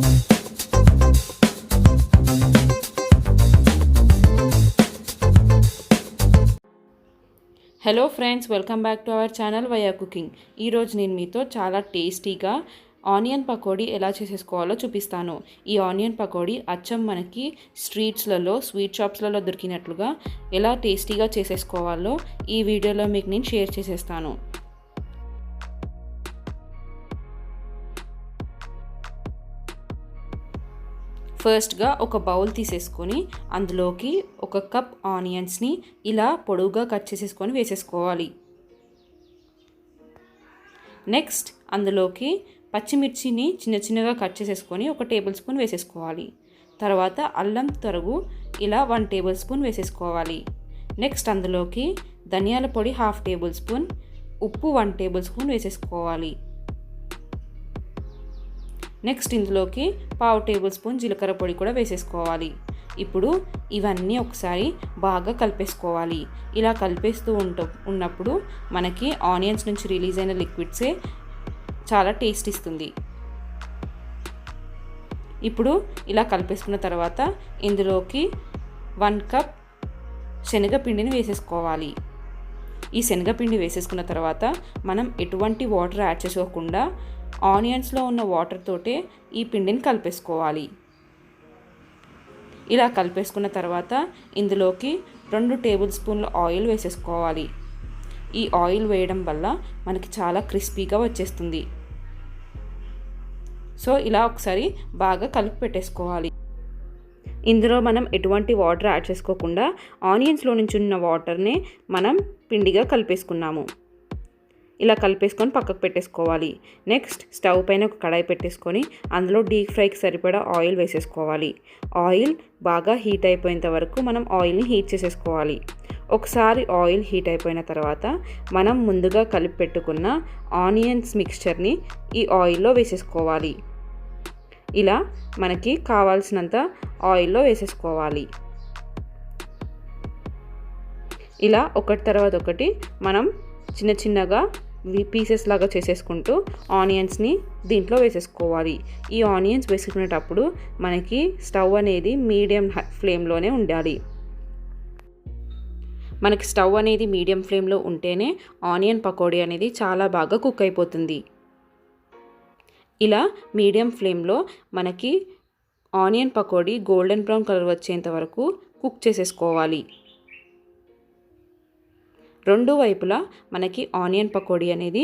Hello friends, welcome back to our channel via cooking. ఈరోజు నేను మీతో చాలా టేస్టీగా ఆనియన్ పకోడీ ఎలా చేసేసుకోవాలో చూపిస్తాను. ఈ ఆనియన్ పకోడీ అచ్చం మనకి స్ట్రీట్స్లలో, స్వీట్ షాప్స్లలో దొరికినట్లుగా ఎలా టేస్టీగా చేసేసుకోవాలో ఈ వీడియోలో మీకు నేను షేర్ చేసేస్తాను. ఫస్ట్గా ఒక బౌల్ తీసేసుకొని అందులోకి 1 కప్ ఆనియన్స్ని ఇలా పొడవుగా కట్ చేసేసుకొని వేసేసుకోవాలి. నెక్స్ట్ అందులోకి పచ్చిమిర్చిని చిన్న చిన్నగా కట్ చేసేసుకొని 1 టేబుల్ స్పూన్ వేసేసుకోవాలి. తర్వాత అల్లం తరుగు ఇలా 1 టేబుల్ స్పూన్ వేసేసుకోవాలి. నెక్స్ట్ అందులోకి ధనియాల పొడి 1/2 టేబుల్ స్పూన్, ఉప్పు 1 టేబుల్ స్పూన్ వేసేసుకోవాలి. నెక్స్ట్ ఇందులోకి 1/2 టేబుల్ స్పూన్ జీలకర్ర పొడి కూడా వేసేసుకోవాలి. ఇప్పుడు ఇవన్నీ ఒకసారి బాగా కలిపేసుకోవాలి. ఇలా కలిపేస్తూ ఉన్నప్పుడు మనకి ఆనియన్స్ నుంచి రిలీజ్ అయిన లిక్విడ్సే చాలా టేస్ట్ ఇస్తుంది. ఇప్పుడు ఇలా కలిపేసుకున్న తర్వాత ఇందులోకి 1 కప్ శనగపిండిని వేసేసుకోవాలి. ఈ శనగపిండి వేసేసుకున్న తర్వాత మనం ఎటువంటి వాటర్ యాడ్ చేసుకోకుండా ఆనియన్స్లో ఉన్న వాటర్ తోటే ఈ పిండిని కలిపేసుకోవాలి. ఇలా కలిపేసుకున్న తర్వాత ఇందులోకి 2 టేబుల్ స్పూన్ల ఆయిల్ వేసేసుకోవాలి. ఈ ఆయిల్ వేయడం వల్ల మనకి చాలా క్రిస్పీగా వచ్చేస్తుంది. సో ఇలా ఒకసారి బాగా కలిపి పెట్టేసుకోవాలి. ఇందులో మనం ఎటువంటి వాటర్ యాడ్ చేసుకోకుండా ఆనియన్స్లో నుంచి ఉన్న వాటర్నే మనం పిండిగా కలిపేసుకున్నాము. ఇలా కలిపేసుకొని పక్కకు పెట్టేసుకోవాలి. నెక్స్ట్ స్టవ్ పైన ఒక కడాయి పెట్టేసుకొని అందులో డీప్ ఫ్రైకి సరిపడా ఆయిల్ వేసేసుకోవాలి. ఆయిల్ బాగా హీట్ అయిపోయేంత వరకు మనం ఆయిల్ని హీట్ చేసేసుకోవాలి. ఒకసారి ఆయిల్ హీట్ అయిపోయిన తర్వాత మనం ముందుగా కలిపి పెట్టుకున్న ఆనియన్స్ మిక్స్చర్ని ఈ ఆయిల్లో వేసేసుకోవాలి. ఇలా మనకి కావాల్సినంత ఆయిల్లో వేసేసుకోవాలి. ఇలా ఒకటి తర్వాత ఒకటి మనం చిన్న చిన్నగా పీసెస్ లాగా చేసేసుకుంటూ ఆనియన్స్ని దీంట్లో వేసేసుకోవాలి. ఈ ఆనియన్స్ వేసుకునేటప్పుడు మనకి స్టవ్ అనేది మీడియం ఫ్లేమ్లోనే ఉండాలి. మనకి స్టవ్ అనేది మీడియం ఫ్లేమ్లో ఉంటేనే ఆనియన్ పకోడీ అనేది చాలా బాగా కుక్ అయిపోతుంది. ఇలా మీడియం ఫ్లేమ్లో మనకి onion pakodi golden brown colour వచ్చేంత వరకు కుక్ చేసేసుకోవాలి. 2 వైపులా మనకి ఆనియన్ పకోడీ అనేది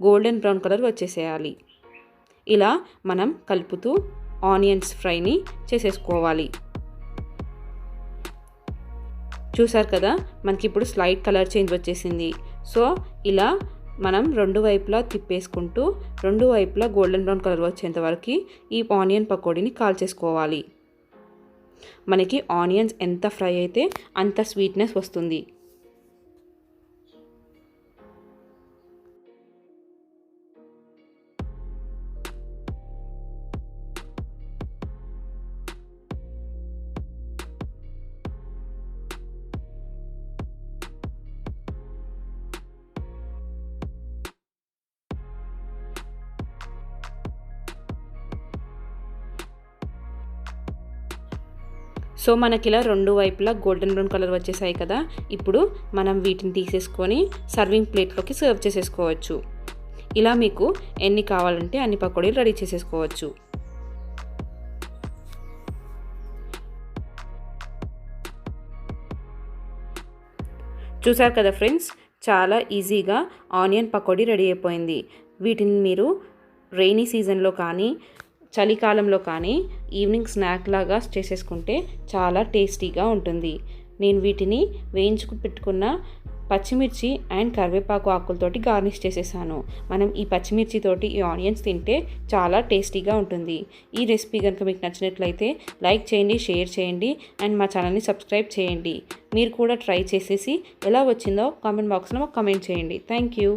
గోల్డెన్ బ్రౌన్ కలర్ వచ్చేసేయాలి. ఇలా మనం కలుపుతూ ఆనియన్స్ ఫ్రైని చేసేసుకోవాలి. చూసారు కదా, మనకి ఇప్పుడు స్లైట్ కలర్ చేంజ్ వచ్చేసింది. సో ఇలా మనం 2 వైపులా తిప్పేసుకుంటూ 2 వైపులా గోల్డెన్ బ్రౌన్ కలర్ వచ్చేంత వరకు ఈ ఆనియన్ పకోడీని కాల్చేసుకోవాలి. మనకి ఆనియన్స్ ఎంత ఫ్రై అయితే అంత స్వీట్నెస్ వస్తుంది. సో మనకి ఇలా 2 వైపులా గోల్డెన్ బ్రౌన్ కలర్ వచ్చేసాయి కదా. ఇప్పుడు మనం వీటిని తీసేసుకొని సర్వింగ్ ప్లేట్లోకి సర్వ్ చేసేసుకోవచ్చు. ఇలా మీకు ఎన్ని కావాలంటే అన్ని పకోడీలు రెడీ చేసేసుకోవచ్చు. చూసారు కదా ఫ్రెండ్స్, చాలా ఈజీగా ఆనియన్ పకోడీ రెడీ అయిపోయింది. వీటిని మీరు రెయినీ సీజన్లో కానీ చలికాలంలో కానీ ఈవినింగ్ స్నాక్ లాగా చేసేసుకుంటే చాలా టేస్టీగా ఉంటుంది. నేను వీటిని వేయించుకు పెట్టుకున్న పచ్చిమిర్చి అండ్ కరివేపాకు ఆకులతోటి గార్నిష్ చేసేసాను. మనం ఈ పచ్చిమిర్చితోటి ఈ ఆనియన్స్ తింటే చాలా టేస్టీగా ఉంటుంది. ఈ రెసిపీ కనుక మీకు నచ్చినట్లయితే లైక్ చేయండి, షేర్ చేయండి అండ్ మా ఛానల్ని సబ్స్క్రైబ్ చేయండి. మీరు కూడా ట్రై చేసేసి ఎలా వచ్చిందో కామెంట్ బాక్స్లో మాకు కామెంట్ చేయండి. Thank you.